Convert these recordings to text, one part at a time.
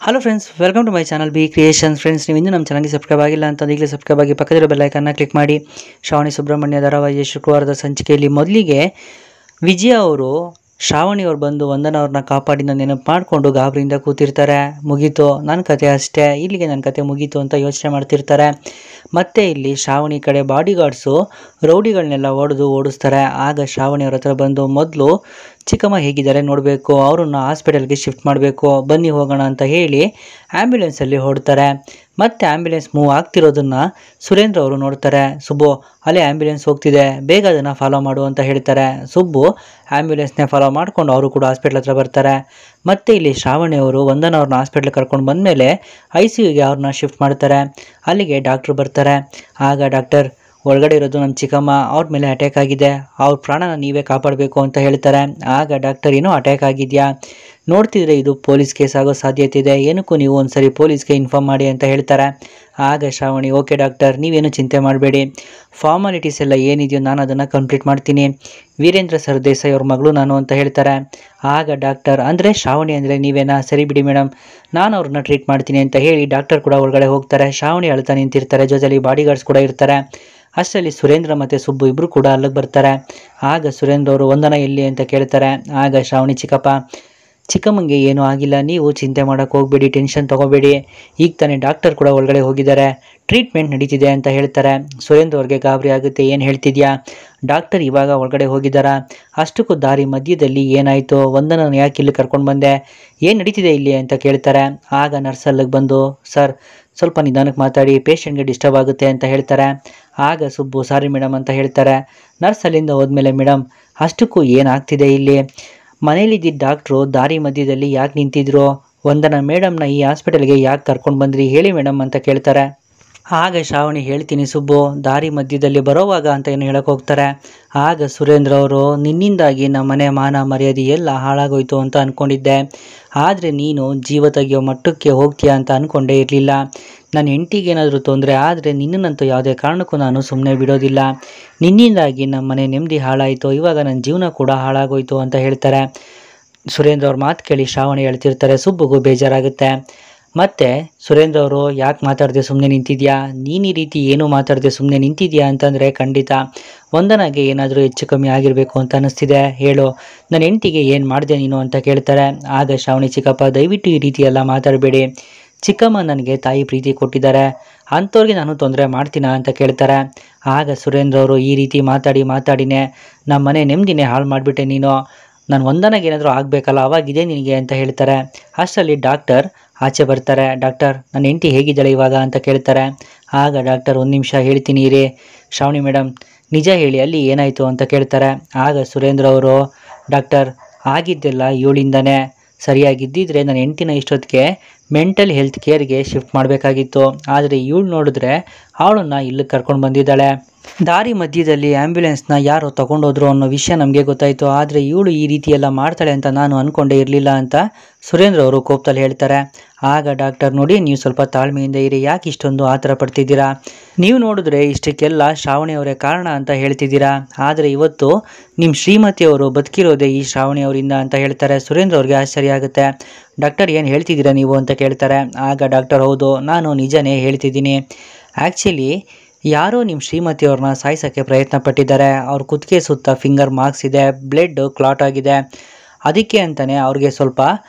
Hello friends, welcome to my channel B creations. Friends, ನೀವು ಇನ್ನೂ ನಮ್ಮ ಚಾನಲ್ಗೆ ಸಬ್ಸ್ಕ್ರೈಬ್ ಆಗಿಲ್ಲ ಅಂತ ಈಗಲೇ ಸಬ್ಸ್ಕ್ರೈಬ್ ಆಗಿ ಪಕ್ಕದಲ್ಲಿರೋ ಬೆಲ್ ಐಕಾನ್ನ ಕ್ಲಿಕ್ ಮಾಡಿ. ಶ್ರಾವಣಿ ಸುಬ್ರಹ್ಮಣ್ಯ ಧಾರಾವಾಹಿಯ ಶುಕ್ರವಾರದ ಸಂಚಿಕೆಯಲ್ಲಿ ಮೊದಲಿಗೆ ವಿಜಯ ಅವರು ಶ್ರಾವಣಿಯವ್ರು ಬಂದು ವಂದನ ಅವ್ರನ್ನ ಕಾಪಾಡಿನ ನೆನಪು ಮಾಡಿಕೊಂಡು ಗಾಬರಿಯಿಂದ ಕೂತಿರ್ತಾರೆ. ಮುಗೀತು ನನ್ನ ಕತೆ, ಅಷ್ಟೇ, ಇಲ್ಲಿಗೆ ನನ್ನ ಕತೆ ಮುಗೀತು ಅಂತ ಯೋಚನೆ ಮಾಡ್ತಿರ್ತಾರೆ. ಮತ್ತೆ ಇಲ್ಲಿ ಶ್ರಾವಣಿ ಕಡೆ ಬಾಡಿಗಾರ್ಡ್ಸು ರೌಡಿಗಳನ್ನೆಲ್ಲ ಓಡಿಸ್ತಾರೆ. ಆಗ ಶ್ರಾವಣಿಯವ್ರ ಹತ್ರ ಬಂದು, ಮೊದಲು ಚಿಕ್ಕಮ್ಮ ಹೇಗಿದ್ದಾರೆ ನೋಡಬೇಕು, ಅವ್ರನ್ನ ಹಾಸ್ಪಿಟಲ್ಗೆ ಶಿಫ್ಟ್ ಮಾಡಬೇಕು, ಬನ್ನಿ ಹೋಗೋಣ ಅಂತ ಹೇಳಿ ಆ್ಯಂಬ್ಯುಲೆನ್ಸಲ್ಲಿ ಹೊಡ್ತಾರೆ. ಮತ್ತೆ ಆ್ಯಂಬ್ಯುಲೆನ್ಸ್ ಮೂವ್ ಆಗ್ತಿರೋದನ್ನು ಸುರೇಂದ್ರ ಅವರು ನೋಡ್ತಾರೆ. ಸುಬ್ಬು, ಅಲ್ಲೇ ಆ್ಯಂಬ್ಯುಲೆನ್ಸ್ ಹೋಗ್ತಿದೆ, ಬೇಗ ಅದನ್ನು ಫಾಲೋ ಮಾಡು ಅಂತ ಹೇಳ್ತಾರೆ. ಸುಬ್ಬು ಆ್ಯಂಬ್ಯುಲೆನ್ಸ್ನೇ ಫಾಲೋ ಮಾಡಿಕೊಂಡು ಅವರು ಕೂಡ ಹಾಸ್ಪಿಟ್ಲ್ ಹತ್ರ ಬರ್ತಾರೆ. ಮತ್ತು ಇಲ್ಲಿ ಶ್ರಾವಣಿ ಅವರು ವಂದನ ಅವ್ರನ್ನ ಹಾಸ್ಪಿಟ್ಲಿಗೆ ಕರ್ಕೊಂಡು ಬಂದಮೇಲೆ ICUಗೆ ಅವ್ರನ್ನ ಶಿಫ್ಟ್ ಮಾಡ್ತಾರೆ. ಅಲ್ಲಿಗೆ ಡಾಕ್ಟ್ರು ಬರ್ತಾರೆ. ಆಗ ಡಾಕ್ಟರ್, ಒಳಗಡೆ ಇರೋದು ನಮ್ಮ ಚಿಕ್ಕಮ್ಮ, ಅವ್ರ ಮೇಲೆ ಅಟ್ಯಾಕ್ ಆಗಿದೆ, ಅವ್ರ ಪ್ರಾಣನ ನೀವೇ ಕಾಪಾಡಬೇಕು ಅಂತ ಹೇಳ್ತಾರೆ. ಆಗ ಡಾಕ್ಟರ್, ಏನೋ ಅಟ್ಯಾಕ್ ಆಗಿದೆಯಾ, ನೋಡ್ತಿದ್ರೆ ಇದು ಪೊಲೀಸ್ ಕೇಸ್ ಆಗೋ ಸಾಧ್ಯತೆ ಇದೆ, ಏನಕ್ಕೂ ನೀವು ಒಂದ್ಸರಿ ಪೊಲೀಸ್ಗೆ ಇನ್ಫಾರ್ಮ್ ಮಾಡಿ ಅಂತ ಹೇಳ್ತಾರೆ. ಆಗ ಶ್ರಾವಣಿ, ಓಕೆ ಡಾಕ್ಟರ್, ನೀವೇನು ಚಿಂತೆ ಮಾಡಬೇಡಿ, ಫಾರ್ಮಾಲಿಟೀಸ್ ಎಲ್ಲ ಏನಿದೆಯೋ ನಾನು ಅದನ್ನು ಕಂಪ್ಲೀಟ್ ಮಾಡ್ತೀನಿ, ವೀರೇಂದ್ರ ಸರ್ದೇಸಾಯಿ ಅವ್ರ ಮಗಳು ನಾನು ಅಂತ ಹೇಳ್ತಾರೆ. ಆಗ ಡಾಕ್ಟರ್, ಅಂದರೆ ಶ್ರಾವಣಿ ಅಂದರೆ ನೀವೇನಾ, ಸರಿ ಬಿಡಿ ಮೇಡಮ್, ನಾನು ಅವ್ರನ್ನ ಟ್ರೀಟ್ ಮಾಡ್ತೀನಿ ಅಂತ ಹೇಳಿ ಡಾಕ್ಟರ್ ಕೂಡ ಒಳಗಡೆ ಹೋಗ್ತಾರೆ. ಶ್ರಾವಣಿ ಅಳ್ತಾ ನಿಂತಿರ್ತಾರೆ, ಜೊತೆಲಿ ಬಾಡಿಗಾರ್ಡ್ಸ್ ಕೂಡ ಇರ್ತಾರೆ. ಅಷ್ಟರಲ್ಲಿ ಸುರೇಂದ್ರ ಮತ್ತು ಸುಬ್ಬು ಇಬ್ಬರು ಕೂಡ ಅಲ್ಲಿಗೆ ಬರ್ತಾರೆ. ಆಗ ಸುರೇಂದ್ರ ಅವರು, ವಂದನ ಎಲ್ಲಿ ಅಂತ ಕೇಳ್ತಾರೆ. ಆಗ ಶ್ರಾವಣಿ, ಚಿಕ್ಕಮ್ಮಂಗೆ ಏನೂ ಆಗಿಲ್ಲ, ನೀವು ಚಿಂತೆ ಮಾಡೋಕ್ಕೆ ಹೋಗಬೇಡಿ, ಟೆನ್ಷನ್ ತೊಗೋಬೇಡಿ, ಈಗ ತಾನೇ ಡಾಕ್ಟರ್ ಕೂಡ ಒಳಗಡೆ ಹೋಗಿದ್ದಾರೆ, ಟ್ರೀಟ್ಮೆಂಟ್ ನಡೀತಿದೆ ಅಂತ ಹೇಳ್ತಾರೆ. ಸುರೇಂದ್ರ ಅವ್ರಿಗೆ ಗಾಬರಿ ಆಗುತ್ತೆ. ಏನು ಹೇಳ್ತಿದ್ಯಾ, ಡಾಕ್ಟರ್ ಇವಾಗ ಒಳಗಡೆ ಹೋಗಿದ್ದಾರಾ, ಅಷ್ಟಕ್ಕೂ ದಾರಿ ಮಧ್ಯದಲ್ಲಿ ಏನಾಯಿತು, ವಂದನ ಯಾಕೆ ಇಲ್ಲಿ ಕರ್ಕೊಂಡು ಬಂದೆ, ಏನು ನಡೀತಿದೆ ಇಲ್ಲಿ ಅಂತ ಕೇಳ್ತಾರೆ. ಆಗ ನರ್ಸ್ ಅಲ್ಲಿಗೆ ಬಂದು, ಸರ್ ಸ್ವಲ್ಪ ನಿಧಾನಕ್ಕೆ ಮಾತಾಡಿ, ಪೇಷಂಟ್ಗೆ ಡಿಸ್ಟರ್ಬ್ ಆಗುತ್ತೆ ಅಂತ ಹೇಳ್ತಾರೆ. ಆಗ ಸುಬ್ಬು, ಸಾರಿ ಮೇಡಮ್ ಅಂತ ಹೇಳ್ತಾರೆ. ನರ್ಸ್ ಅಲ್ಲಿಂದ ಹೋದ್ಮೇಲೆ, ಮೇಡಮ್ ಅಷ್ಟಕ್ಕೂ ಏನಾಗ್ತಿದೆ ಇಲ್ಲಿ, ಮನೇಲಿದ್ದಿದ್ದ ಡಾಕ್ಟ್ರು ದಾರಿ ಮಧ್ಯದಲ್ಲಿ ಯಾಕೆ ನಿಂತಿದ್ರು, ವಂದನ ಮೇಡಮ್ನ ಈ ಹಾಸ್ಪಿಟಲ್ಗೆ ಯಾಕೆ ಕರ್ಕೊಂಡು ಬಂದ್ರಿ ಹೇಳಿ ಮೇಡಮ್ ಅಂತ ಕೇಳ್ತಾರೆ. ಆಗ ಶ್ರಾವಣಿ, ಹೇಳ್ತೀನಿ ಸುಬ್ಬು, ದಾರಿ ಮಧ್ಯದಲ್ಲಿ ಬರೋವಾಗ ಅಂತ ಏನು ಹೇಳಕ್ಕೆ ಹೋಗ್ತಾರೆ. ಆಗ ಸುರೇಂದ್ರ ಅವರು, ನಿನ್ನಿಂದಾಗಿ ನಮ್ಮ ಮನೆ ಮಾನ ಮರ್ಯಾದೆ ಎಲ್ಲ ಹಾಳಾಗೋಯ್ತು ಅಂತ ಅಂದ್ಕೊಂಡಿದ್ದೆ, ಆದರೆ ನೀನು ಜೀವ ತೆಗೆಯೋ ಮಟ್ಟಕ್ಕೆ ಹೋಗ್ತೀಯಾ ಅಂತ ಅಂದ್ಕೊಂಡೇ ಇರಲಿಲ್ಲ, ನನ್ನ ಹೆಂಡತಿಗೆ ಏನಾದರೂ ತೊಂದರೆ ಆದರೆ ನಿನ್ನನ್ನಂತೂ ಯಾವುದೇ ಕಾರಣಕ್ಕೂ ನಾನು ಸುಮ್ಮನೆ ಬಿಡೋದಿಲ್ಲ, ನಿನ್ನಿಂದಾಗಿ ನಮ್ಮ ಮನೆ ನೆಮ್ಮದಿ ಹಾಳಾಯಿತು, ಇವಾಗ ನನ್ನ ಜೀವನ ಕೂಡ ಹಾಳಾಗೋಯ್ತು ಅಂತ ಹೇಳ್ತಾರೆ. ಸುರೇಂದ್ರ ಅವ್ರ ಮಾತು ಕೇಳಿ ಶ್ರಾವಣಿ ಹೇಳ್ತಿರ್ತಾರೆ. ಸುಬ್ಬುಗೂ ಬೇಜಾರಾಗುತ್ತೆ. ಮತ್ತು ಸುರೇಂದ್ರ ಅವರು, ಯಾಕೆ ಮಾತಾಡದೆ ಸುಮ್ಮನೆ ನಿಂತಿದ್ಯಾ, ನೀನು ಈ ರೀತಿ ಏನೂ ಮಾತಾಡದೆ ಸುಮ್ಮನೆ ನಿಂತಿದ್ಯಾ ಅಂತಂದರೆ ಖಂಡಿತ ವಂದನಾಗೆ ಏನಾದರೂ ಹೆಚ್ಚು ಕಮ್ಮಿ ಆಗಿರಬೇಕು ಅಂತ ಅನ್ನಿಸ್ತಿದೆ, ಹೇಳು ನನ್ನ ಹೆಂಡತಿಗೆ ಏನು ಮಾಡಿದೆ ನೀನು ಅಂತ ಕೇಳ್ತಾರೆ. ಆಗ ಶ್ರಾವಣಿ, ದಯವಿಟ್ಟು ಈ ರೀತಿ ಎಲ್ಲ ಮಾತಾಡಬೇಡಿ, ಚಿಕ್ಕಮ್ಮ ನನಗೆ ತಾಯಿ ಪ್ರೀತಿ ಕೊಟ್ಟಿದ್ದಾರೆ, ಅಂಥವ್ರಿಗೆ ನಾನು ತೊಂದರೆ ಮಾಡ್ತೀನಾ ಅಂತ ಕೇಳ್ತಾರೆ. ಆಗ ಸುರೇಂದ್ರ ಅವರು, ಈ ರೀತಿ ಮಾತಾಡಿನೇ ನಮ್ಮ ಮನೆ ನೆಮ್ಮದಿನೇ ಹಾಳು ಮಾಡಿಬಿಟ್ಟೆ ನೀನು, ನಾನು ವಂದನಾಗೆ ಏನಾದರೂ ಆಗಬೇಕಲ್ಲ, ಅವಾಗಿದೆ ನಿನಗೆ ಅಂತ ಹೇಳ್ತಾರೆ. ಅಷ್ಟರಲ್ಲಿ ಡಾಕ್ಟರ್ ಆಚೆ ಬರ್ತಾರೆ. ಡಾಕ್ಟರ್, ನನ್ನ ಹೆಂಡತಿ ಹೇಗಿದ್ದಾಳೆ ಇವಾಗ ಅಂತ ಕೇಳ್ತಾರೆ. ಆಗ ಡಾಕ್ಟರ್, ಒಂದು ನಿಮಿಷ ಹೇಳ್ತೀನಿ ರೀ ಶ್ರಾವಣಿ ಮೇಡಮ್, ನಿಜ ಹೇಳಿ ಅಲ್ಲಿ ಏನಾಯಿತು ಅಂತ ಕೇಳ್ತಾರೆ. ಆಗ ಸುರೇಂದ್ರ ಅವರು, ಡಾಕ್ಟರ್ ಆಗಿದ್ದೆಲ್ಲ ಇವಳಿಂದನೇ, ಸರಿಯಾಗಿದ್ದಿದ್ರೆ ನನ್ನ ಹೆಂಡತಿನ ಇಷ್ಟೊತ್ತಿಗೆ ಮೆಂಟಲ್ ಹೆಲ್ತ್ ಕೇರ್ಗೆ ಶಿಫ್ಟ್ ಮಾಡಬೇಕಾಗಿತ್ತು, ಆದರೆ ಇವಳು ನೋಡಿದ್ರೆ ಅವಳನ್ನು ಇಲ್ಲಿಗೆ ಕರ್ಕೊಂಡು ಬಂದಿದ್ದಾಳೆ, ದಾರಿ ಮಧ್ಯದಲ್ಲಿ ಆ್ಯಂಬ್ಯುಲೆನ್ಸ್ನ ಯಾರೋ ತೊಗೊಂಡೋದ್ರು ಅನ್ನೋ ವಿಷಯ ನಮಗೆ ಗೊತ್ತಾಯಿತು, ಆದರೆ ಇವಳು ಈ ರೀತಿ ಎಲ್ಲ ಮಾಡ್ತಾಳೆ ಅಂತ ನಾನು ಅಂದ್ಕೊಂಡೇ ಇರಲಿಲ್ಲ ಅಂತ ಸುರೇಂದ್ರ ಅವರು ಕೋಪದಲ್ಲಿ ಹೇಳ್ತಾರೆ. ಆಗ ಡಾಕ್ಟರ್, ನೋಡಿ ನೀವು ಸ್ವಲ್ಪ ತಾಳ್ಮೆಯಿಂದ ಇರಿ, ಯಾಕೆ ಇಷ್ಟೊಂದು ಆತರ ಪಡ್ತಿದ್ದೀರಾ, ನೀವು ನೋಡಿದ್ರೆ ಇಷ್ಟಕ್ಕೆಲ್ಲ ಶ್ರಾವಣಿಯವರೇ ಕಾರಣ ಅಂತ ಹೇಳ್ತಿದ್ದೀರಾ, ಆದರೆ ಇವತ್ತು ನಿಮ್ಮ ಶ್ರೀಮತಿಯವರು ಬದುಕಿರೋದೇ ಈ ಶ್ರಾವಣಿಯವರಿಂದ ಅಂತ ಹೇಳ್ತಾರೆ. ಸುರೇಂದ್ರ ಅವ್ರಿಗೆ ಆಶ್ಚರ್ಯ ಆಗುತ್ತೆ. ಡಾಕ್ಟರ್, ಏನು ಹೇಳ್ತಿದ್ದೀರಾ ನೀವು ಅಂತ ಕೇಳ್ತಾರೆ. ಆಗ ಡಾಕ್ಟರ್, ಹೌದು ನಾನು ನಿಜನೇ ಹೇಳ್ತಿದ್ದೀನಿ, ಆ್ಯಕ್ಚುಲಿ ಯಾರೋ ನಿಮ್ಮ ಶ್ರೀಮತಿಯವ್ರನ್ನ ಸಾಯಿಸೋಕ್ಕೆ ಪ್ರಯತ್ನ ಪಟ್ಟಿದ್ದಾರೆ, ಅವ್ರ ಕುತ್ತಿಗೆ ಸುತ್ತ ಫಿಂಗರ್ ಮಾರ್ಕ್ಸ್ ಇದೆ, ಬ್ಲಡ್ ಕ್ಲಾಟ್ ಆಗಿದೆ, ಅದಕ್ಕೆ ಅಂತಲೇ ಅವ್ರಿಗೆ ಸ್ವಲ್ಪ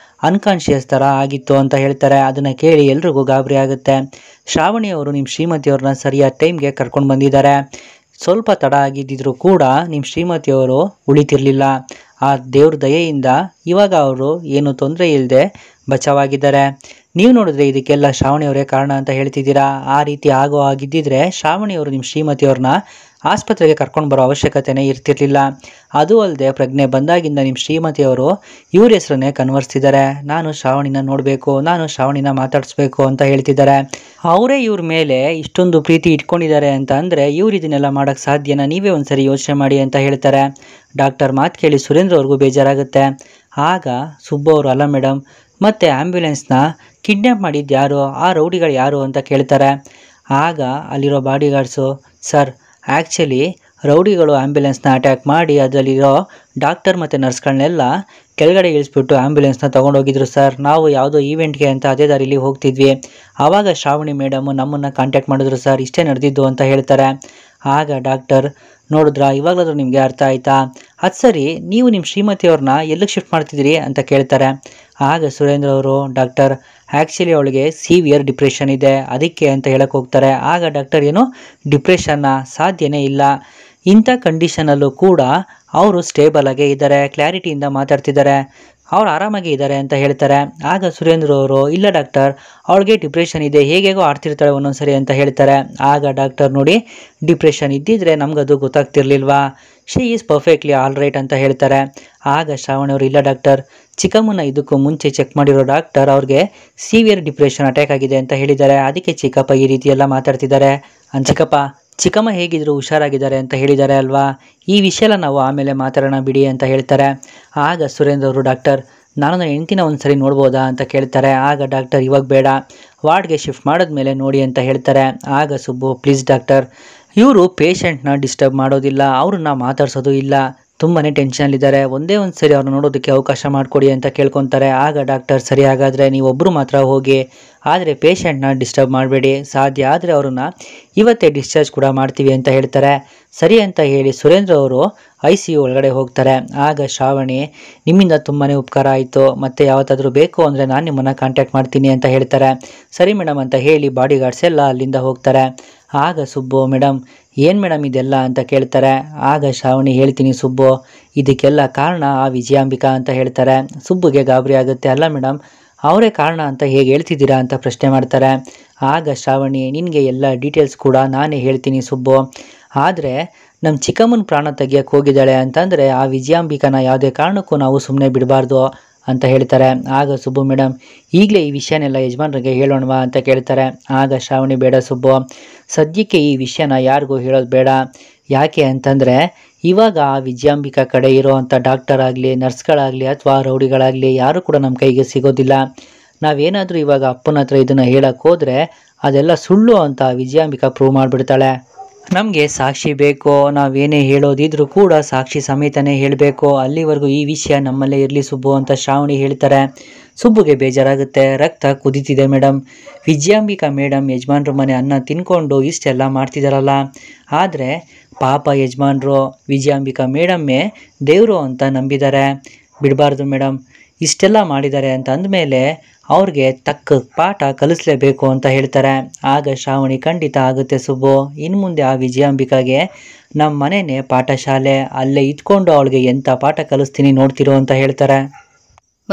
ಅನ್ಕಾನ್ಷಿಯಸ್ ಥರ ಆಗಿತ್ತು ಅಂತ ಹೇಳ್ತಾರೆ. ಅದನ್ನು ಕೇಳಿ ಎಲ್ರಿಗೂ ಗಾಬರಿ ಆಗುತ್ತೆ. ಶ್ರಾವಣಿಯವರು ನಿಮ್ಮ ಶ್ರೀಮತಿಯವ್ರನ್ನ ಸರಿಯಾದ ಟೈಮ್ಗೆ ಕರ್ಕೊಂಡು ಬಂದಿದ್ದಾರೆ, ಸ್ವಲ್ಪ ತಡ ಆಗಿದ್ದಿದ್ರು ಕೂಡ ನಿಮ್ಮ ಶ್ರೀಮತಿಯವರು ಉಳಿತಿರಲಿಲ್ಲ, ಆ ದೇವ್ರ ದಯೆಯಿಂದ ಇವಾಗ ಅವರು ಏನು ತೊಂದರೆ ಇಲ್ಲದೆ ಬಚಾವಾಗಿದ್ದಾರೆ, ನೀವು ನೋಡಿದ್ರೆ ಇದಕ್ಕೆಲ್ಲ ಶ್ರಾವಣಿಯವರೇ ಕಾರಣ ಅಂತ ಹೇಳ್ತಿದ್ದೀರಾ, ಆ ರೀತಿ ಆಗಿದ್ದಿದ್ರೆ ಶ್ರಾವಣಿಯವರು ನಿಮ್ಮ ಶ್ರೀಮತಿಯವ್ರನ್ನ ಆಸ್ಪತ್ರೆಗೆ ಕರ್ಕೊಂಡು ಬರೋ ಅವಶ್ಯಕತೆನೇ ಇರ್ತಿರ್ಲಿಲ್ಲ, ಅದು ಅಲ್ಲದೆ ಪ್ರಜ್ಞೆ ಬಂದಾಗಿಂದ ನಿಮ್ಮ ಶ್ರೀಮತಿಯವರು ಇವ್ರ ಹೆಸರನ್ನೇ ಕನ್ವರ್ಸ್ತಿದ್ದಾರೆ, ನಾನು ಶ್ರಾವಣಿನ ನೋಡಬೇಕು, ನಾನು ಶ್ರಾವಣಿನ ಮಾತಾಡಿಸ್ಬೇಕು ಅಂತ ಹೇಳ್ತಿದ್ದಾರೆ, ಅವರೇ ಇವ್ರ ಮೇಲೆ ಇಷ್ಟೊಂದು ಪ್ರೀತಿ ಇಟ್ಕೊಂಡಿದ್ದಾರೆ ಅಂತ ಅಂದರೆ ಇವ್ರು ಇದನ್ನೆಲ್ಲ ಮಾಡೋಕ್ಕೆ ಸಾಧ್ಯನಾ, ನೀವೇ ಒಂದ್ಸರಿ ಯೋಚನೆ ಮಾಡಿ ಅಂತ ಹೇಳ್ತಾರೆ. ಡಾಕ್ಟರ್ ಮಾತು ಕೇಳಿ ಸುರೇಂದ್ರ ಅವ್ರಿಗೂ ಬೇಜಾರಾಗುತ್ತೆ. ಆಗ ಸುಬ್ಬು ಅವರು, ಅಲ್ಲ ಮೇಡಮ್, ಮತ್ತು ಆ್ಯಂಬ್ಯುಲೆನ್ಸ್ನ ಕಿಡ್ನ್ಯಾಪ್ ಮಾಡಿದ್ದು ಯಾರು, ಆ ರೌಡಿಗಳು ಯಾರು ಅಂತ ಕೇಳ್ತಾರೆ. ಆಗ ಅಲ್ಲಿರೋ ಬಾಡಿಗಾರ್ಡ್ಸು, ಸರ್ ಆ್ಯಕ್ಚುಲಿ ರೌಡಿಗಳು ಆ್ಯಂಬುಲೆನ್ಸ್ನ ಅಟ್ಯಾಕ್ ಮಾಡಿ ಅದರಲ್ಲಿರೋ ಡಾಕ್ಟರ್ ಮತ್ತು ನರ್ಸ್ಗಳನ್ನೆಲ್ಲ ಕೆಳಗಡೆ ಇಳಿಸ್ಬಿಟ್ಟು ಆ್ಯಂಬುಲೆನ್ಸ್ನ ತೊಗೊಂಡೋಗಿದ್ರು ಸರ್. ನಾವು ಯಾವುದೋ ಈವೆಂಟ್ಗೆ ಅಂತ ಅದೇ ದಾರಿಲಿ ಹೋಗ್ತಿದ್ವಿ. ಆವಾಗ ಶ್ರಾವಣಿ ಮೇಡಮು ನಮ್ಮನ್ನು ಕಾಂಟ್ಯಾಕ್ಟ್ ಮಾಡಿದ್ರು ಸರ್. ಇಷ್ಟೇ ನಡೆದಿದ್ದು ಅಂತ ಹೇಳ್ತಾರೆ. ಆಗ ಡಾಕ್ಟರ್, ನೋಡಿದ್ರಾ, ಇವಾಗಲಾದರೂ ನಿಮಗೆ ಅರ್ಥ ಆಯಿತಾ? ಅದು ಸರಿ, ನೀವು ನಿಮ್ಮ ಶ್ರೀಮತಿಯವ್ರನ್ನ ಎಲ್ಲಿಗೆ ಶಿಫ್ಟ್ ಮಾಡ್ತಿದ್ದೀರಿ ಅಂತ ಕೇಳ್ತಾರೆ. ಆಗ ಸುರೇಂದ್ರ ಅವರು, ಡಾಕ್ಟರ್, ಆ್ಯಕ್ಚುಲಿ ಅವಳಿಗೆ ಸಿವಿಯರ್ ಡಿಪ್ರೆಷನ್ ಇದೆ, ಅದಕ್ಕೆ ಅಂತ ಹೇಳಕ್ಕೆ ಹೋಗ್ತಾರೆ. ಆಗ ಡಾಕ್ಟರ್, ಏನು ಡಿಪ್ರೆಷನ್ನ? ಸಾಧ್ಯನೇ ಇಲ್ಲ. ಇಂಥ ಕಂಡೀಷನಲ್ಲೂ ಕೂಡ ಅವರು ಸ್ಟೇಬಲ್ ಆಗೇ ಇದ್ದಾರೆ, ಕ್ಲಾರಿಟಿಯಿಂದ ಮಾತಾಡ್ತಿದ್ದಾರೆ, ಅವ್ರು ಆರಾಮಾಗಿ ಇದ್ದಾರೆ ಅಂತ ಹೇಳ್ತಾರೆ. ಆಗ ಸುರೇಂದ್ರ ಅವರು, ಇಲ್ಲ ಡಾಕ್ಟರ್, ಅವಳಿಗೆ ಡಿಪ್ರೆಷನ್ ಇದೆ, ಹೇಗೇಗೋ ಆಡ್ತಿರ್ತಾಳೆ ಒಂದೊಂದ್ಸರಿ ಅಂತ ಹೇಳ್ತಾರೆ. ಆಗ ಡಾಕ್ಟರ್, ನೋಡಿ, ಡಿಪ್ರೆಷನ್ ಇದ್ದಿದ್ರೆ ನಮಗದು ಗೊತ್ತಾಗ್ತಿರ್ಲಿಲ್ವಾ? She is perfectly all right ಅಂತ ಹೇಳ್ತಾರೆ. ಆಗ ಶ್ರಾವಣಿ ಅವರು, ಇಲ್ಲ ಡಾಕ್ಟರ್, ಚಿಕ್ಕಮ್ಮನ ಇದಕ್ಕೂ ಮುಂಚೆ ಚೆಕ್ ಮಾಡಿರೋ ಡಾಕ್ಟರ್ ಅವ್ರಿಗೆ ಸಿವಿಯರ್ ಡಿಪ್ರೆಷನ್ ಅಟ್ಯಾಕ್ ಆಗಿದೆ ಅಂತ ಹೇಳಿದ್ದಾರೆ, ಅದಕ್ಕೆ ಚಿಕ್ಕಪ್ಪ ಈ ರೀತಿ ಎಲ್ಲ ಮಾತಾಡ್ತಿದ್ದಾರೆ. ಚಿಕ್ಕಮ್ಮ ಹೇಗಿದ್ರು ಹುಷಾರಾಗಿದ್ದಾರೆ ಅಂತ ಹೇಳಿದ್ದಾರೆ ಅಲ್ವಾ? ಈ ವಿಷಯ ಎಲ್ಲ ನಾವು ಆಮೇಲೆ ಮಾತಾಡೋಣ ಬಿಡಿ ಅಂತ ಹೇಳ್ತಾರೆ. ಆಗ ಸುರೇಂದ್ರ ಅವರು, ಡಾಕ್ಟರ್, ನಾನು ನನ್ನ ಹೆಂಡ್ತಿನ ಒಂದ್ಸರಿ ನೋಡ್ಬೋದಾ ಅಂತ ಕೇಳ್ತಾರೆ. ಆಗ ಡಾಕ್ಟರ್, ಇವಾಗ ಬೇಡ, ವಾರ್ಡ್ಗೆ ಶಿಫ್ಟ್ ಮಾಡಿದ್ಮೇಲೆ ನೋಡಿ ಅಂತ ಹೇಳ್ತಾರೆ. ಆಗ ಸುಬ್ಬು, ಪ್ಲೀಸ್ ಡಾಕ್ಟರ್, ಇವರು ಪೇಷಂಟ್ನ ಡಿಸ್ಟರ್ಬ್ ಮಾಡೋದಿಲ್ಲ, ಅವ್ರನ್ನ ಮಾತಾಡ್ಸೋದು ಇಲ್ಲ, ತುಂಬಾ ಟೆನ್ಷನಲ್ಲಿದ್ದಾರೆ, ಒಂದೇ ಒಂದು ಸರಿ ಅವ್ರನ್ನ ನೋಡೋದಕ್ಕೆ ಅವಕಾಶ ಮಾಡಿಕೊಡಿ ಅಂತ ಕೇಳ್ಕೊತಾರೆ. ಆಗ ಡಾಕ್ಟರ್, ಸರಿ, ಹಾಗಾದರೆ ನೀವೊಬ್ಬರು ಮಾತ್ರ ಹೋಗಿ, ಆದರೆ ಪೇಷಂಟ್ನ ಡಿಸ್ಟರ್ಬ್ ಮಾಡಬೇಡಿ, ಸಾಧ್ಯ ಆದರೆ ಅವ್ರನ್ನ ಇವತ್ತೇ ಡಿಸ್ಚಾರ್ಜ್ ಕೂಡ ಮಾಡ್ತೀವಿ ಅಂತ ಹೇಳ್ತಾರೆ. ಸರಿ ಅಂತ ಹೇಳಿ ಸುರೇಂದ್ರ ಅವರು ICU ಒಳಗಡೆ ಹೋಗ್ತಾರೆ. ಆಗ ಶ್ರಾವಣಿ, ನಿಮ್ಮಿಂದ ತುಂಬಾ ಉಪಕಾರ ಆಯಿತು, ಮತ್ತೆ ಯಾವತ್ತಾದರೂ ಬೇಕು ಅಂದರೆ ನಾನು ನಿಮ್ಮನ್ನು ಕಾಂಟ್ಯಾಕ್ಟ್ ಮಾಡ್ತೀನಿ ಅಂತ ಹೇಳ್ತಾರೆ. ಸರಿ ಮೇಡಮ್ ಅಂತ ಹೇಳಿ ಬಾಡಿ ಗಾರ್ಡ್ಸ್ ಎಲ್ಲ ಅಲ್ಲಿಂದ ಹೋಗ್ತಾರೆ. ಆಗ ಸುಬ್ಬು, ಮೇಡಮ್, ಏನು ಮೇಡಮ್ ಇದೆಲ್ಲ ಅಂತ ಕೇಳ್ತಾರೆ. ಆಗ ಶ್ರಾವಣಿ, ಹೇಳ್ತೀನಿ ಸುಬ್ಬು, ಇದಕ್ಕೆಲ್ಲ ಕಾರಣ ಆ ವಿಜಯಾಂಬಿಕಾ ಅಂತ ಹೇಳ್ತಾರೆ. ಸುಬ್ಬುಗೆ ಗಾಬರಿ ಆಗುತ್ತೆ. ಅಲ್ಲ ಮೇಡಮ್, ಅವರೇ ಕಾರಣ ಅಂತ ಹೇಗೆ ಹೇಳ್ತಿದ್ದೀರಾ ಅಂತ ಪ್ರಶ್ನೆ ಮಾಡ್ತಾರೆ. ಆಗ ಶ್ರಾವಣಿ, ನಿನಗೆ ಎಲ್ಲ ಡೀಟೇಲ್ಸ್ ಕೂಡ ನಾನೇ ಹೇಳ್ತೀನಿ ಸುಬ್ಬು, ಆದರೆ ನಮ್ಮ ಚಿಕ್ಕಮ್ಮನ ಪ್ರಾಣ ತೆಗಿಯೋಕ್ಕೆ ಹೋಗಿದ್ದಾಳೆ ಅಂತಂದರೆ ಆ ವಿಜಯಾಂಬಿಕಾನ ಯಾವುದೇ ಕಾರಣಕ್ಕೂ ನಾವು ಸುಮ್ಮನೆ ಬಿಡಬಾರ್ದು ಅಂತ ಹೇಳ್ತಾರೆ. ಆಗ ಸುಬ್ಬು, ಮೇಡಮ್, ಈಗಲೇ ಈ ವಿಷಯನೆಲ್ಲ ಯಜಮಾನ್ರಿಗೆ ಹೇಳೋಣವಾ ಅಂತ ಕೇಳ್ತಾರೆ. ಆಗ ಶ್ರಾವಣಿ, ಬೇಡ ಸುಬ್ಬು, ಸದ್ಯಕ್ಕೆ ಈ ವಿಷಯನ ಯಾರಿಗೂ ಹೇಳೋದು ಬೇಡ. ಯಾಕೆ ಅಂತಂದರೆ ಇವಾಗ ಆ ವಿಜಯಾಂಬಿಕಾ ಕಡೆ ಇರೋ ಅಂಥ ಡಾಕ್ಟರ್ ಆಗಲಿ, ನರ್ಸ್ಗಳಾಗಲಿ ಅಥವಾ ರೌಡಿಗಳಾಗಲಿ ಯಾರೂ ಕೂಡ ನಮ್ಮ ಕೈಗೆ ಸಿಗೋದಿಲ್ಲ. ನಾವೇನಾದರೂ ಇವಾಗ ಅಪ್ಪನ ಹತ್ರ ಇದನ್ನು ಹೇಳಕ್ಕೆ ಹೋದರೆ ಅದೆಲ್ಲ ಸುಳ್ಳು ಅಂತ ವಿಜಯಾಂಬಿಕಾ ಪ್ರೂವ್ ಮಾಡಿಬಿಡ್ತಾಳೆ. ನಮಗೆ ಸಾಕ್ಷಿ ಬೇಕು, ನಾವೇನೇ ಹೇಳೋದಿದ್ರೂ ಕೂಡ ಸಾಕ್ಷಿ ಸಮೇತನೇ ಹೇಳಬೇಕು, ಅಲ್ಲಿವರೆಗೂ ಈ ವಿಷಯ ನಮ್ಮಲ್ಲೇ ಇರಲಿ ಸುಬ್ಬು ಅಂತ ಶ್ರಾವಣಿ ಹೇಳ್ತಾರೆ. ಸುಬ್ಬುಗೆ ಬೇಜಾರಾಗುತ್ತೆ, ರಕ್ತ ಕುದೀತಿದೆ. ಮೇಡಮ್, ವಿಜಯಾಂಬಿಕಾ ಮೇಡಮ್ ಯಜಮಾನ್ರ ಮನೆ ಅನ್ನ ತಿನ್ಕೊಂಡು ಇಷ್ಟೆಲ್ಲ ಮಾಡ್ತಿದ್ದಾರಲ್ಲ, ಆದರೆ ಪಾಪ ಯಜಮಾನ್ರು ವಿಜಯಾಂಬಿಕಾ ಮೇಡಮ್ಮೇ ದೇವರು ಅಂತ ನಂಬಿದ್ದಾರೆ, ಬಿಡಬಾರ್ದು ಮೇಡಮ್, ಇಷ್ಟೆಲ್ಲ ಮಾಡಿದ್ದಾರೆ ಅಂತ ಅಂದಮೇಲೆ ಅವ್ರಿಗೆ ತಕ್ಕ ಪಾಠ ಕಲಿಸ್ಲೇಬೇಕು ಅಂತ ಹೇಳ್ತಾರೆ. ಆಗ ಶ್ರಾವಣಿ, ಖಂಡಿತ ಆಗುತ್ತೆ ಸುಬ್ಬು, ಇನ್ನು ಮುಂದೆ ಆ ವಿಜಯಾಂಬಿಕಾಗೆ ನಮ್ಮ ಮನೆಯೇ ಪಾಠಶಾಲೆ, ಅಲ್ಲೇ ಇದ್ಕೊಂಡು ಅವಳಿಗೆ ಎಂಥ ಪಾಠ ಕಲಿಸ್ತೀನಿ ನೋಡ್ತಿರೋ ಅಂತ ಹೇಳ್ತಾರೆ.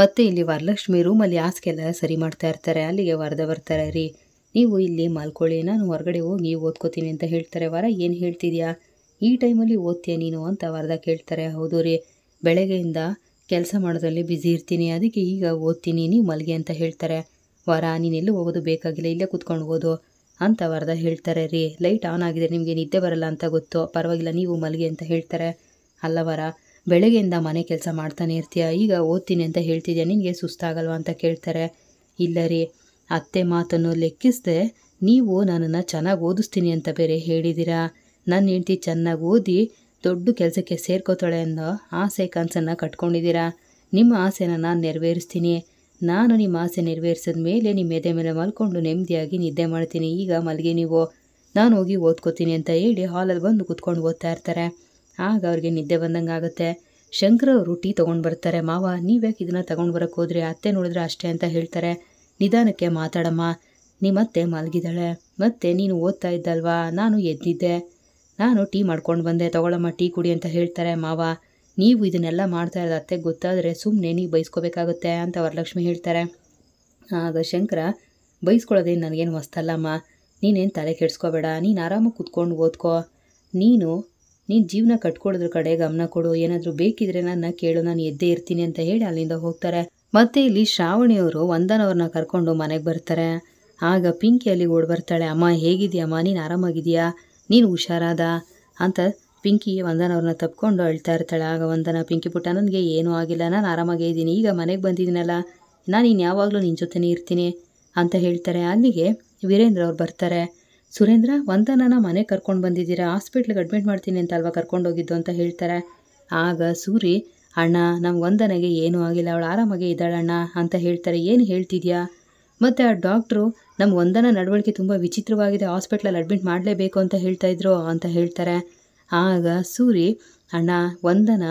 ಮತ್ತೆ ಇಲ್ಲಿ ವರಲಕ್ಷ್ಮಿ ರೂಮಲ್ಲಿ ಹಾಸಿಗೆಲ್ಲ ಸರಿ ಮಾಡ್ತಾ ಇರ್ತಾರೆ. ಅಲ್ಲಿಗೆ ವರದ ಬರ್ತಾರೆ. ರೀ, ನೀವು ಇಲ್ಲಿ ಮಲ್ಕೊಳ್ಳಿ, ನಾನು ಹೊರಗಡೆ ಹೋಗಿ ಓದ್ಕೋತೀನಿ ಅಂತ ಹೇಳ್ತಾರೆ. ವರ, ಏನು ಹೇಳ್ತಿದ್ಯಾ, ಈ ಟೈಮಲ್ಲಿ ಓದ್ತೀಯ ನೀನು ಅಂತ ವರದ ಕೇಳ್ತಾರೆ. ಹೌದು ರೀ, ಬೆಳಗ್ಗೆಯಿಂದ ಕೆಲಸ ಮಾಡೋದ್ರಲ್ಲಿ ಬ್ಯುಸಿ ಇರ್ತೀನಿ, ಅದಕ್ಕೆ ಈಗ ಓದ್ತೀನಿ, ನೀವು ಮಲ್ಗೆ ಅಂತ ಹೇಳ್ತಾರೆ. ವರ, ನೀನೆಲ್ಲೂ ಹೋಗೋದು ಬೇಕಾಗಿಲ್ಲ, ಇಲ್ಲೇ ಕೂತ್ಕೊಂಡು ಓದು ಅಂತ ವರದ ಹೇಳ್ತಾರೆ. ರೀ, ಲೈಟ್ ಆನ್ ಆಗಿದೆ, ನಿಮಗೆ ನಿದ್ದೆ ಬರಲ್ಲ ಅಂತ ಗೊತ್ತು, ಪರವಾಗಿಲ್ಲ ನೀವು ಮಲ್ಗೆ ಅಂತ ಹೇಳ್ತಾರೆ. ಅಲ್ಲ ವರ, ಬೆಳಗ್ಗೆಯಿಂದ ಮನೆ ಕೆಲಸ ಮಾಡ್ತಾನೆ ಇರ್ತೀಯ, ಈಗ ಓದ್ತೀನಿ ಅಂತ ಹೇಳ್ತಿದ್ಯಾ, ನಿನಗೆ ಸುಸ್ತಾಗಲ್ವಾ ಅಂತ ಕೇಳ್ತಾರೆ. ಇಲ್ಲ ರೀ, ಅತ್ತೆ ಮಾತನ್ನು ಲೆಕ್ಕಿಸದೆ ನೀವು ನನ್ನನ್ನು ಚೆನ್ನಾಗಿ ಓದಿಸ್ತೀನಿ ಅಂತ ಬೇರೆ ಹೇಳಿದ್ದೀರಾ, ನನ್ನ ಹೆಂಡತಿ ಚೆನ್ನಾಗಿ ಓದಿ ದೊಡ್ಡ ಕೆಲಸಕ್ಕೆ ಸೇರ್ಕೋತಾಳೆ ಅನ್ನೋ ಆಸೆ ಕನಸನ್ನು ಕಟ್ಕೊಂಡಿದ್ದೀರಾ. ನಿಮ್ಮ ಆಸೆನ ನಾನು ನೆರವೇರಿಸ್ತೀನಿ, ನಾನು ನಿಮ್ಮ ಆಸೆ ನೆರವೇರಿಸಿದ ಮೇಲೆ ನಿಮ್ಮ ಎದೆ ಮೇಲೆ ಮಲ್ಕೊಂಡು ನೆಮ್ಮದಿಯಾಗಿ ನಿದ್ದೆ ಮಾಡ್ತೀನಿ, ಈಗ ಮಲ್ಗೆ ನೀವು, ನಾನು ಹೋಗಿ ಓದ್ಕೋತೀನಿ ಅಂತ ಹೇಳಿ ಹಾಲಲ್ಲಿ ಬಂದು ಕೂತ್ಕೊಂಡು ಓದ್ತಾ ಇರ್ತಾರೆ. ಆಗ ಅವ್ರಿಗೆ ನಿದ್ದೆ ಬಂದಂಗೆ ಆಗುತ್ತೆ. ಶಂಕರ್ ಅವರು ಟೀ ತೊಗೊಂಡು ಬರ್ತಾರೆ. ಮಾವ, ನೀವ್ಯಾಕೆ ಇದನ್ನು ತೊಗೊಂಡು ಬರೋಕ್ಕೆ ಹೋದ್ರಿ, ಅತ್ತೆ ನೋಡಿದ್ರೆ ಅಷ್ಟೇ ಅಂತ ಹೇಳ್ತಾರೆ. ನಿಧಾನಕ್ಕೆ ಮಾತಾಡಮ್ಮ, ನಿಮ್ಮತ್ತೆ ಮಲಗಿದ್ದಾಳೆ, ಮತ್ತೆ ನೀನು ಓದ್ತಾ ಇದ್ದಲ್ವಾ, ನಾನು ಎದ್ದಿದ್ದೆ, ನಾನು ಟೀ ಮಾಡ್ಕೊಂಡು ಬಂದೆ, ತಗೊಳಮ್ಮ ಟೀ ಕುಡಿ ಅಂತ ಹೇಳ್ತಾರೆ. ಮಾವ, ನೀವು ಇದನ್ನೆಲ್ಲ ಮಾಡ್ತಾ ಇರೋದು ಅತ್ತೆಗೆ ಗೊತ್ತಾದರೆ ಸುಮ್ಮನೆ ನೀವು ಬೈಸ್ಕೋಬೇಕಾಗುತ್ತೆ ಅಂತ ವರಲಕ್ಷ್ಮಿ ಹೇಳ್ತಾರೆ. ಆಗ ಶಂಕರ, ಬೈಸ್ಕೊಳ್ಳೋದೇನು ನನಗೇನು ಮಸ್ತಲ್ಲಮ್ಮ, ನೀನೇನು ತಲೆ ಕೆಡಿಸ್ಕೋಬೇಡ, ನೀನು ಆರಾಮಾಗಿ ಕೂತ್ಕೊಂಡು ಓದ್ಕೋ, ನೀನು ಜೀವನ ಕಟ್ಕೊಳ್ಳೋದ್ರ ಕಡೆ ಗಮನ ಕೊಡು, ಏನಾದರೂ ಬೇಕಿದ್ರೆ ನನ್ನ ಕೇಳು, ನಾನು ಎದ್ದೇ ಇರ್ತೀನಿ ಅಂತ ಹೇಳಿ ಅಲ್ಲಿಂದ ಹೋಗ್ತಾರೆ. ಮತ್ತೆ ಇಲ್ಲಿ ಶ್ರಾವಣಿಯವರು ವಂದನವ್ರನ್ನ ಕರ್ಕೊಂಡು ಮನೆಗೆ ಬರ್ತಾರೆ. ಆಗ ಪಿಂಕಿ ಅಲ್ಲಿ ಓಡಿ ಬರ್ತಾಳೆ. ಅಮ್ಮ, ಹೇಗಿದೆಯಮ್ಮ, ನೀನು ಆರಾಮಾಗಿದೆಯಾ, ನೀನು ಹುಷಾರಾದ ಅಂತ ಪಿಂಕಿ ವಂದನವ್ರನ್ನ ತಪ್ಕೊಂಡು ಅಳ್ತಾ ಇರ್ತಾಳೆ. ಆಗ ವಂದನ, ಪಿಂಕಿ ಪುಟ್ಟ, ನನಗೆ ಏನೂ ಆಗಿಲ್ಲ, ನಾನು ಆರಾಮಾಗೇ ಇದ್ದೀನಿ, ಈಗ ಮನೆಗೆ ಬಂದಿದ್ದೀನಲ್ಲ, ನಾನು ಇನ್ನು ಯಾವಾಗಲೂ ನಿನ್ನ ಜೊತೆನೇ ಇರ್ತೀನಿ ಅಂತ ಹೇಳ್ತಾರೆ. ಅಲ್ಲಿಗೆ ವೀರೇಂದ್ರ ಅವ್ರು ಬರ್ತಾರೆ. ಸುರೇಂದ್ರ, ವಂದನನ ಮನೆಗೆ ಕರ್ಕೊಂಡು ಬಂದಿದ್ದೀರಾ, ಹಾಸ್ಪಿಟ್ಲಿಗೆ ಅಡ್ಮಿಟ್ ಮಾಡ್ತೀನಿ ಅಂತ ಅಲ್ವಾ ಕರ್ಕೊಂಡೋಗಿದ್ದು ಅಂತ ಹೇಳ್ತಾರೆ. ಆಗ ಸೂರಿ, ಅಣ್ಣ ನಮ್ಮ ವಂದನೆಗೆ ಏನೂ ಆಗಿಲ್ಲ, ಅವಳು ಆರಾಮಾಗೇ ಇದ್ದಾಳಣ್ಣ ಅಂತ ಹೇಳ್ತಾರೆ. ಏನು ಹೇಳ್ತಿದ್ಯಾ? ಮತ್ತು ಆ ಡಾಕ್ಟ್ರು ನಮ್ಮ ವಂದನ ನಡವಳಿಕೆ ತುಂಬ ವಿಚಿತ್ರವಾಗಿದೆ, ಹಾಸ್ಪಿಟ್ಲಲ್ಲಿ ಅಡ್ಮಿಟ್ ಮಾಡಲೇಬೇಕು ಅಂತ ಹೇಳ್ತಾಯಿದ್ರು ಅಂತ ಹೇಳ್ತಾರೆ. ಆಗ ಸೂರಿ, ಅಣ್ಣ ವಂದನ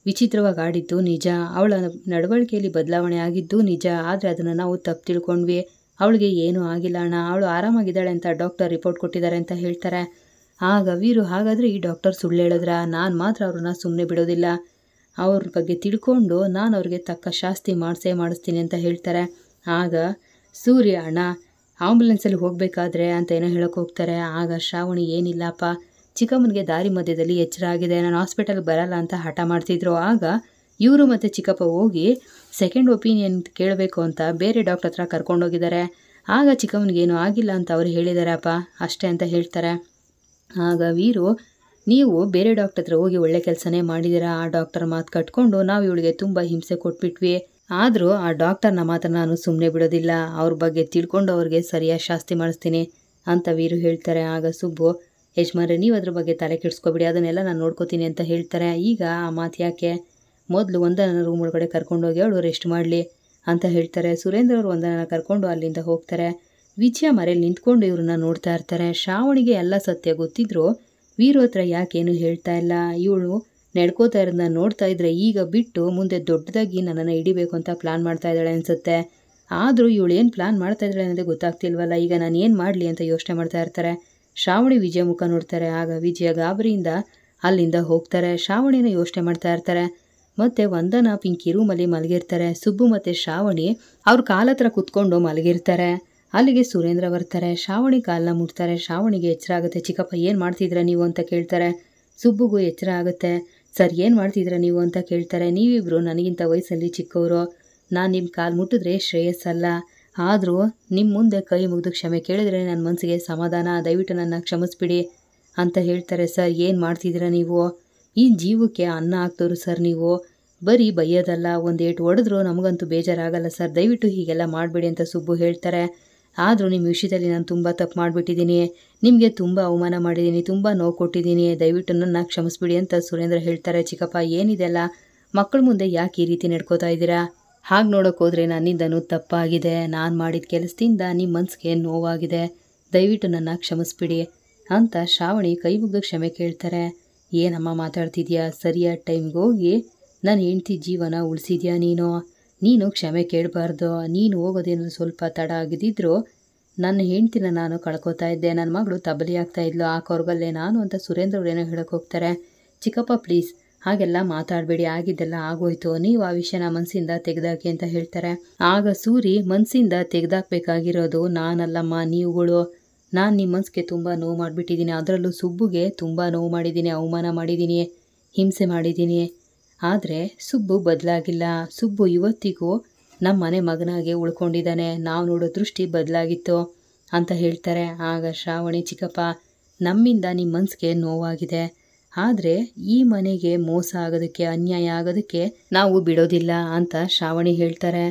ವಿಚಿತ್ರವಾಗಿ ಆಡಿದ್ದು ನಿಜ, ಅವಳ ನಡವಳಿಕೆಯಲ್ಲಿ ಬದಲಾವಣೆ ಆಗಿದ್ದು ನಿಜ, ಆದರೆ ಅದನ್ನು ನಾವು ತಪ್ಪು ತಿಳ್ಕೊಂಡ್ವಿ, ಅವಳಿಗೆ ಏನೂ ಆಗಿಲ್ಲ ಅಣ್ಣ, ಅವಳು ಆರಾಮಾಗಿದ್ದಾಳೆ ಅಂತ ಡಾಕ್ಟರ್ ರಿಪೋರ್ಟ್ ಕೊಟ್ಟಿದ್ದಾರೆ ಅಂತ ಹೇಳ್ತಾರೆ. ಆಗ ವೀರು, ಹಾಗಾದರೆ ಈ ಡಾಕ್ಟರ್ ಸುಳ್ಳು ಹೇಳಿದ್ರ? ನಾನು ಮಾತ್ರ ಅವ್ರನ್ನ ಸುಮ್ಮನೆ ಬಿಡೋದಿಲ್ಲ, ಅವ್ರ ಬಗ್ಗೆ ತಿಳ್ಕೊಂಡು ನಾನು ಅವ್ರಿಗೆ ತಕ್ಕ ಶಾಸ್ತಿ ಮಾಡಿಸ್ತೀನಿ ಅಂತ ಹೇಳ್ತಾರೆ. ಆಗ ಸೂರ್ಯ, ಅಣ್ಣ ಆಂಬುಲೆನ್ಸಲ್ಲಿ ಹೋಗಬೇಕಾದ್ರೆ ಅಂತ ಏನೋ ಹೇಳೋಕೆ ಹೋಗ್ತಾರೆ. ಆಗ ಶ್ರಾವಣಿ, ಏನಿಲ್ಲಪ್ಪ, ಚಿಕ್ಕಮ್ಮನಿಗೆ ದಾರಿ ಮಧ್ಯದಲ್ಲಿ ಎಚ್ಚರ ಆಗಿದೆ, ನಾನು ಹಾಸ್ಪಿಟಲ್ಗೆ ಬರಲ್ಲ ಅಂತ ಹಠ ಮಾಡ್ತಿದ್ರು. ಆಗ ಇವರು ಮತ್ತು ಚಿಕ್ಕಪ್ಪ ಹೋಗಿ ಸೆಕೆಂಡ್ ಒಪಿನಿಯನ್ ಕೇಳಬೇಕು ಅಂತ ಬೇರೆ ಡಾಕ್ಟರ್ ಹತ್ರ ಕರ್ಕೊಂಡೋಗಿದ್ದಾರೆ. ಆಗ ಚಿಕ್ಕಮ್ಮನಿಗೇನು ಆಗಿಲ್ಲ ಅಂತ ಅವ್ರು ಹೇಳಿದ್ದಾರೆ ಅಪ್ಪ, ಅಷ್ಟೇ ಅಂತ ಹೇಳ್ತಾರೆ. ಆಗ ವೀರು, ನೀವು ಬೇರೆ ಡಾಕ್ಟರ್ ಹತ್ರ ಹೋಗಿ ಒಳ್ಳೆ ಕೆಲಸನೇ ಮಾಡಿದ್ದೀರಾ, ಆ ಡಾಕ್ಟರ್ ಮಾತು ಕಟ್ಕೊಂಡು ನಾವು ಇವಳಿಗೆ ತುಂಬ ಹಿಂಸೆ ಕೊಟ್ಬಿಟ್ವಿ, ಆದರೂ ಆ ಡಾಕ್ಟರ್ನ ಮಾತ್ರ ನಾನು ಸುಮ್ಮನೆ ಬಿಡೋದಿಲ್ಲ, ಅವ್ರ ಬಗ್ಗೆ ತಿಳ್ಕೊಂಡು ಅವ್ರಿಗೆ ಸರಿಯಾದ ಶಾಸ್ತಿ ಮಾಡಿಸ್ತೀನಿ ಅಂತ ವೀರು ಹೇಳ್ತಾರೆ. ಆಗ ಸುಬ್ಬು, ಯಜಮಾನ್ರೆ ನೀವು ಅದ್ರ ಬಗ್ಗೆ ತಲೆ ಕೆಡಿಸ್ಕೊಬಿಡಿ, ಅದನ್ನೆಲ್ಲ ನಾನು ನೋಡ್ಕೋತೀನಿ ಅಂತ ಹೇಳ್ತಾರೆ. ಈಗ ಆ ಮಾತು ಯಾಕೆ, ಮೊದಲು ವಂದನ ರೂಮ್ ಒಳಗಡೆ ಕರ್ಕೊಂಡೋಗಿ ಅವಳು ರೆಸ್ಟ್ ಮಾಡಲಿ ಅಂತ ಹೇಳ್ತಾರೆ. ಸುರೇಂದ್ರ ಅವರು ವಂದನ ಕರ್ಕೊಂಡು ಅಲ್ಲಿಂದ ಹೋಗ್ತಾರೆ. ವಿಜಯ ಮರೆಯಲ್ಲಿ ನಿಂತ್ಕೊಂಡು ಇವ್ರನ್ನ ನೋಡ್ತಾ ಇರ್ತಾರೆ. ಶ್ರಾವಣಿಗೆ ಎಲ್ಲ ಸತ್ಯ ಗೊತ್ತಿದ್ರು ವೀರು ಹತ್ರ ಯಾಕೇನು ಹೇಳ್ತಾ ಇಲ್ಲ, ಇವಳು ನಡ್ಕೋತಾ ಇರೋದನ್ನ ನೋಡ್ತಾ ಇದ್ರೆ ಈಗ ಬಿಟ್ಟು ಮುಂದೆ ದೊಡ್ಡದಾಗಿ ನನ್ನನ್ನು ಹಿಡಿಬೇಕು ಅಂತ ಪ್ಲಾನ್ ಮಾಡ್ತಾ ಇದ್ದಾಳೆ ಅನಿಸುತ್ತೆ, ಆದರೂ ಇವಳು ಏನು ಪ್ಲಾನ್ ಮಾಡ್ತಾ ಇದ್ದಾಳೆ ಅನ್ನೋದೇ ಗೊತ್ತಾಗ್ತಿಲ್ವಲ್ಲ, ಈಗ ನಾನು ಏನು ಮಾಡಲಿ ಅಂತ ಯೋಚನೆ ಮಾಡ್ತಾ ಇರ್ತಾರೆ. ಶ್ರಾವಣಿ ವಿಜಯ ಮುಖ ನೋಡ್ತಾರೆ. ಆಗ ವಿಜಯ ಗಾಬರಿಯಿಂದ ಅಲ್ಲಿಂದ ಹೋಗ್ತಾರೆ. ಶ್ರಾವಣಿನ ಯೋಚನೆ ಮಾಡ್ತಾ ಇರ್ತಾರೆ. ಮತ್ತು ವಂದನ ಪಿಂಕಿ ರೂಮಲ್ಲಿ ಮಲಗಿರ್ತಾರೆ. ಸುಬ್ಬು ಮತ್ತು ಶ್ರಾವಣಿ ಅವ್ರ ಕಾಲ ಹತ್ರ ಕುತ್ಕೊಂಡು ಮಲಗಿರ್ತಾರೆ. ಅಲ್ಲಿಗೆ ಸುರೇಂದ್ರ ಬರ್ತಾರೆ. ಶ್ರಾವಣಿ ಕಾಲನ್ನ ಮುಟ್ತಾರೆ. ಶ್ರಾವಣಿಗೆ ಎಚ್ಚರ ಆಗುತ್ತೆ. ಚಿಕ್ಕಪ್ಪ ಏನು ಮಾಡ್ತಿದ್ರ ನೀವು ಅಂತ ಕೇಳ್ತಾರೆ. ಸುಬ್ಬುಗೂ ಎಚ್ಚರ ಆಗುತ್ತೆ. ಸರ್ ಏನು ಮಾಡ್ತಿದ್ರ ನೀವು ಅಂತ ಕೇಳ್ತಾರೆ. ನೀವಿಬ್ರು ನನಗಿಂತ ವಯಸ್ಸಲ್ಲಿ ಚಿಕ್ಕವರು, ನಾನು ನಿಮ್ಮ ಕಾಲು ಮುಟ್ಟಿದ್ರೆ ಶ್ರೇಯಸ್ಸಲ್ಲ, ಆದರೂ ನಿಮ್ಮ ಮುಂದೆ ಕೈ ಮುಗಿದು ಕ್ಷಮೆ ಕೇಳಿದ್ರೆ ನನ್ನ ಮನಸ್ಸಿಗೆ ಸಮಾಧಾನ, ದಯವಿಟ್ಟು ನನ್ನ ಕ್ಷಮಿಸ್ಬಿಡಿ ಅಂತ ಹೇಳ್ತಾರೆ. ಸರ್ ಏನು ಮಾಡ್ತಿದ್ದೀರಾ ನೀವು, ಈ ಜೀವಕ್ಕೆ ಅನ್ನ ಹಾಕ್ತವ್ರು ಸರ್, ನೀವು ಬರೀ ಬೈಯೋದಲ್ಲ, ಒಂದು ಏಟು ಹೊಡೆದ್ರು ನಮಗಂತೂ ಬೇಜಾರಾಗಲ್ಲ ಸರ್, ದಯವಿಟ್ಟು ಹೀಗೆಲ್ಲ ಮಾಡಬೇಡಿ ಅಂತ ಸುಬ್ಬು ಹೇಳ್ತಾರೆ. ಆದರೂ ನಿಮ್ಮ ವಿಷಯದಲ್ಲಿ ನಾನು ತುಂಬ ತಪ್ಪು ಮಾಡಿಬಿಟ್ಟಿದ್ದೀನಿ, ನಿಮಗೆ ತುಂಬ ಅವಮಾನ ಮಾಡಿದ್ದೀನಿ, ತುಂಬ ನೋವು ಕೊಟ್ಟಿದ್ದೀನಿ, ದಯವಿಟ್ಟು ನನ್ನ ಕ್ಷಮಿಸ್ಬಿಡಿ ಅಂತ ಸುರೇಂದ್ರ ಹೇಳ್ತಾರೆ. ಚಿಕ್ಕಪ್ಪ ಏನಿದೆಲ್ಲ, ಮಕ್ಕಳ ಮುಂದೆ ಯಾಕೆ ಈ ರೀತಿ ನಡ್ಕೋತಾ ಇದ್ದೀರಾ, ಹಾಗೆ ನೋಡೋಕೆ ಹೋದರೆ ನನ್ನಿಂದನೂ ತಪ್ಪಾಗಿದೆ, ನಾನು ಮಾಡಿದ ಕೆಲಸದಿಂದ ನಿಮ್ಮ ಮನಸ್ಸಿಗೆ ನೋವಾಗಿದೆ, ದಯವಿಟ್ಟು ನನ್ನ ಕ್ಷಮಿಸ್ಬಿಡಿ ಅಂತ ಶ್ರಾವಣಿ ಕೈ ಮುಗಿದು ಕ್ಷಮೆ ಕೇಳ್ತಾರೆ. ಏನಮ್ಮ ಮಾತಾಡ್ತಿದ್ಯಾ, ಸರಿಯಾದ ಟೈಮ್ಗೆ ಹೋಗಿ ನನ್ನ ಹೆಂಡ್ತಿ ಜೀವನ ಉಳಿಸಿದ್ಯಾ, ನೀನು ಕ್ಷಮೆ ಕೇಳಬಾರ್ದು, ನೀನು ಹೋಗೋದೇನಾದ್ರು ಸ್ವಲ್ಪ ತಡ ಆಗಿದ್ದಿದ್ರು ನನ್ನ ಹೆಂಡ್ತಿನ ನಾನು ಕಳ್ಕೊತಾ ಇದ್ದೆ, ನನ್ನ ಮಗಳು ತಬಲಿ ಆಗ್ತಾ ಇದ್ಲು, ಆ ಕೊರಗಲ್ಲೇ ನಾನು ಅಂತ ಸುರೇಂದ್ರ ಅವ್ರೇನೋ ಹೇಳೋಕೆ ಹೋಗ್ತಾರೆ. ಚಿಕ್ಕಪ್ಪ ಪ್ಲೀಸ್ ಹಾಗೆಲ್ಲ ಮಾತಾಡಬೇಡಿ, ಆಗಿದ್ದೆಲ್ಲ ಆಗೋಯ್ತು, ನೀವು ಆ ವಿಷಯನ ಮನಸ್ಸಿಂದ ತೆಗೆದಾಕಿ ಅಂತ ಹೇಳ್ತಾರೆ. ಆಗ ಸೂರಿ, ಮನಸ್ಸಿಂದ ತೆಗೆದಾಕಬೇಕಾಗಿರೋದು ನಾನಲ್ಲಮ್ಮ, ನೀವುಗಳು, ನಾನು ನಿಮ್ಮ ಮನಸ್ಸಿಗೆ ತುಂಬ ನೋವು ಮಾಡಿಬಿಟ್ಟಿದ್ದೀನಿ, ಅದರಲ್ಲೂ ಸುಬ್ಬುಗೆ ತುಂಬ ನೋವು ಮಾಡಿದ್ದೀನಿ, ಅವಮಾನ ಮಾಡಿದ್ದೀನಿ, ಹಿಂಸೆ ಮಾಡಿದ್ದೀನಿ, ಆದರೆ ಸುಬ್ಬು ಬದಲಾಗಿಲ್ಲ, ಸುಬ್ಬು ಇವತ್ತಿಗೂ ನಮ್ಮ ಮನೆ ಮಗನಾಗೆ ಉಳ್ಕೊಂಡಿದ್ದಾನೆ, ನಾವು ನೋಡೋ ದೃಷ್ಟಿ ಬದಲಾಗಿತ್ತು ಅಂತ ಹೇಳ್ತಾರೆ. ಆಗ ಶ್ರಾವಣಿ, ಚಿಕ್ಕಪ್ಪ ನಮ್ಮಿಂದ ನಿಮ್ಮ ಮನಸ್ಸಿಗೆ ನೋವಾಗಿದೆ, ಆದರೆ ಈ ಮನೆಗೆ ಮೋಸ ಆಗೋದಕ್ಕೆ, ಅನ್ಯಾಯ ಆಗೋದಕ್ಕೆ ನಾವು ಬಿಡೋದಿಲ್ಲ ಅಂತ ಶ್ರಾವಣಿ ಹೇಳ್ತಾರೆ.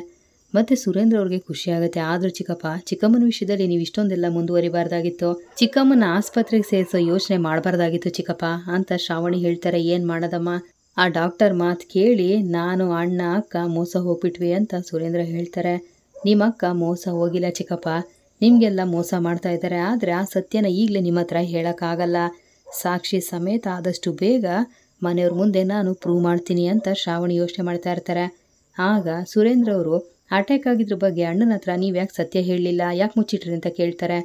ಮತ್ತು ಸುರೇಂದ್ರ ಅವ್ರಿಗೆ ಖುಷಿ ಆಗುತ್ತೆ. ಆದರೂ ಚಿಕ್ಕಪ್ಪ, ಚಿಕ್ಕಮ್ಮನ ವಿಷಯದಲ್ಲಿ ನೀವು ಇಷ್ಟೊಂದೆಲ್ಲ ಮುಂದುವರಿಬಾರ್ದಾಗಿತ್ತು, ಚಿಕ್ಕಮ್ಮನ ಆಸ್ಪತ್ರೆಗೆ ಸೇರಿಸೋ ಯೋಚನೆ ಮಾಡಬಾರ್ದಾಗಿತ್ತು ಚಿಕ್ಕಪ್ಪ ಅಂತ ಶ್ರಾವಣಿ ಹೇಳ್ತಾರೆ. ಏನು ಮಾಡೋದಮ್ಮ, ಆ ಡಾಕ್ಟರ್ ಮಾತು ಕೇಳಿ ನಾನು ಅಣ್ಣ ಅಕ್ಕ ಮೋಸ ಹೋಗ್ಬಿಟ್ವಿ ಅಂತ ಸುರೇಂದ್ರ ಹೇಳ್ತಾರೆ. ನಿಮ್ಮ ಅಕ್ಕ ಮೋಸ ಹೋಗಿಲ್ಲ ಚಿಕ್ಕಪ್ಪ, ನಿಮಗೆಲ್ಲ ಮೋಸ ಮಾಡ್ತಾ ಇದ್ದಾರೆ, ಆದರೆ ಆ ಸತ್ಯನ ಈಗಲೇ ನಿಮ್ಮ ಹತ್ರ ಹೇಳೋಕ್ಕಾಗಲ್ಲ, ಸಾಕ್ಷಿ ಸಮೇತ ಆದಷ್ಟು ಬೇಗ ಮನೆಯವ್ರ ಮುಂದೆ ನಾನು ಪ್ರೂವ್ ಮಾಡ್ತೀನಿ ಅಂತ ಶ್ರಾವಣಿ ಯೋಚನೆ ಮಾಡ್ತಾ ಇರ್ತಾರೆ. ಆಗ ಸುರೇಂದ್ರ ಅವರು ಅಟ್ಯಾಕ್ ಆಗಿದ್ರ ಬಗ್ಗೆ ಅಣ್ಣನ ಹತ್ರ ನೀವು ಯಾಕೆ ಸತ್ಯ ಹೇಳಲಿಲ್ಲ, ಯಾಕೆ ಮುಚ್ಚಿಟ್ರಿ ಅಂತ ಕೇಳ್ತಾರೆ.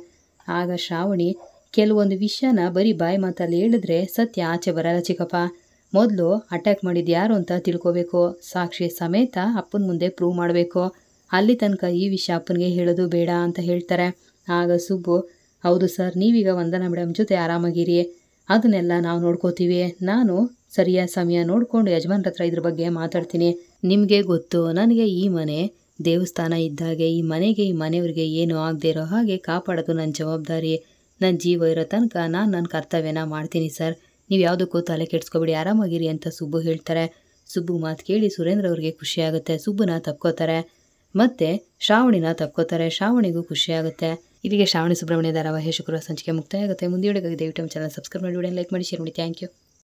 ಆಗ ಶ್ರಾವಣಿ, ಕೆಲವೊಂದು ವಿಷಯನ ಬರೀ ಬಾಯಿ ಮಾತಲ್ಲಿ ಹೇಳಿದ್ರೆ ಸತ್ಯ ಆಚೆ ಬರಲ್ಲ ಚಿಕ್ಕಪ್ಪ, ಮೊದಲು ಅಟ್ಯಾಕ್ ಮಾಡಿದ್ದು ಯಾರು ಅಂತ ತಿಳ್ಕೋಬೇಕು, ಸಾಕ್ಷಿ ಸಮೇತ ಅಪ್ಪನ ಮುಂದೆ ಪ್ರೂವ್ ಮಾಡಬೇಕು, ಅಲ್ಲಿ ತನಕ ಈ ವಿಷಯ ಅಪ್ಪನಿಗೆ ಹೇಳೋದು ಬೇಡ ಅಂತ ಹೇಳ್ತಾರೆ. ಆಗ ಸುಬ್ಬು, ಹೌದು ಸರ್, ನೀವೀಗ ವಂದನಾ ಮೇಡಮ್ ಜೊತೆ ಆರಾಮಾಗಿರಿ, ಅದನ್ನೆಲ್ಲ ನಾವು ನೋಡ್ಕೋತೀವಿ, ನಾನು ಸರಿಯಾದ ಸಮಯ ನೋಡಿಕೊಂಡು ಯಜಮಾನ್ರ ಹತ್ರ ಇದ್ರ ಬಗ್ಗೆ ಮಾತಾಡ್ತೀನಿ, ನಿಮಗೆ ಗೊತ್ತು ನನಗೆ ಈ ಮನೆ ದೇವಸ್ಥಾನ ಇದ್ದಾಗೆ, ಈ ಮನೆಗೆ ಈ ಮನೆಯವ್ರಿಗೆ ಏನೂ ಆಗದೆ ಇರೋ ಹಾಗೆ ಕಾಪಾಡೋದು ನನ್ನ ಜವಾಬ್ದಾರಿ, ನನ್ನ ಜೀವ ಇರೋ ತನಕ ನಾನು ನನ್ನ ಕರ್ತವ್ಯನ ಮಾಡ್ತೀನಿ ಸರ್, ನೀವು ಯಾವುದಕ್ಕೂ ತಲೆ ಕೆಡಿಸ್ಕೊಬೇಡಿ, ಆರಾಮಾಗಿರಿ ಅಂತ ಸುಬ್ಬು ಹೇಳ್ತಾರೆ. ಸುಬ್ಬು ಮಾತು ಕೇಳಿ ಸುರೇಂದ್ರ ಅವ್ರಿಗೆ ಖುಷಿಯಾಗುತ್ತೆ. ಸುಬ್ಬುನ ತಪ್ಕೋತಾರೆ ಮತ್ತು ಶ್ರಾವಣಿನ ತಪ್ಕೋತಾರೆ. ಶ್ರಾವಣಿಗೂ ಖುಷಿಯಾಗುತ್ತೆ. ಇಲ್ಲಿಗೆ ಶ್ರಾವಣಿ ಸುಬ್ರಹ್ಮಣ್ಯ ಧಾರಾವಾಹಿ ಶುಕ್ರವಾರ ಸಂಚಿಕೆ ಮುಕ್ತಾಯ ಆಗುತ್ತೆ. ಮುಂದೆ ದಯವಿಟ್ಟು ನಮ್ಮ ಚಾನಲ್ ಸಬ್ಸ್ಕ್ರೈಬ್ ಮಾಡಿ, ವಿಡಿಯೋ ಲೈಕ್ ಮಾಡಿ, ಶೇರ್ ಮಾಡಿ. Thank you.